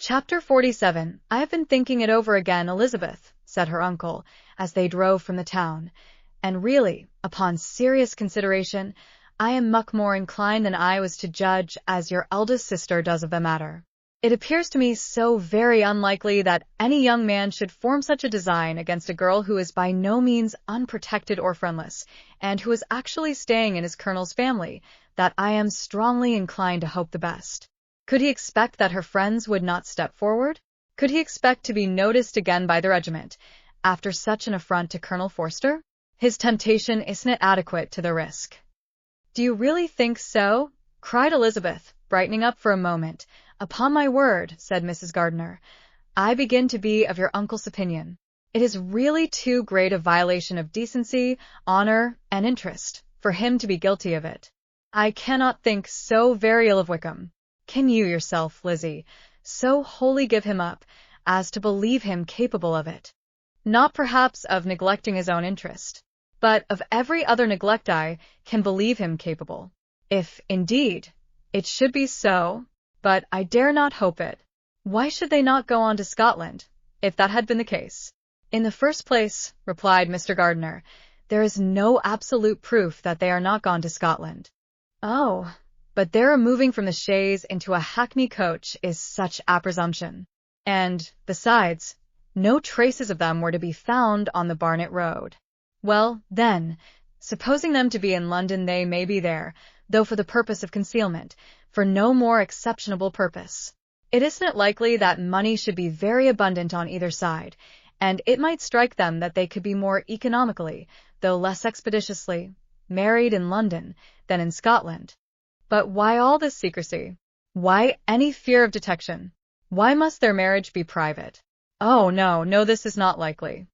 Chapter 47. I have been thinking it over again, Elizabeth, said her uncle, as they drove from the town, and really, upon serious consideration, I am much more inclined than I was to judge as your eldest sister does of the matter. It appears to me so very unlikely that any young man should form such a design against a girl who is by no means unprotected or friendless, and who is actually staying in his colonel's family, that I am strongly inclined to hope the best. Could he expect that her friends would not step forward? Could he expect to be noticed again by the regiment, after such an affront to Colonel Forster? His temptation isn't adequate to the risk. Do you really think so? Cried Elizabeth, brightening up for a moment. Upon my word, said Mrs. Gardiner, I begin to be of your uncle's opinion. It is really too great a violation of decency, honor, and interest, for him to be guilty of it. I cannot think so very ill of Wickham. Can you yourself, Lizzie, so wholly give him up, as to believe him capable of it? Not perhaps of neglecting his own interest, but of every other neglect I can believe him capable. If, indeed, it should be so, but I dare not hope it. Why should they not go on to Scotland, if that had been the case? In the first place, replied Mr. Gardiner, there is no absolute proof that they are not gone to Scotland. Oh, but their removing from the chaise into a hackney coach is such a presumption. And, besides, no traces of them were to be found on the Barnet road. Well, then, supposing them to be in London, they may be there, though for the purpose of concealment, for no more exceptionable purpose. It isn't likely that money should be very abundant on either side, and it might strike them that they could be more economically, though less expeditiously, married in London than in Scotland. But why all this secrecy? Why any fear of detection? Why must their marriage be private? Oh, no, this is not likely.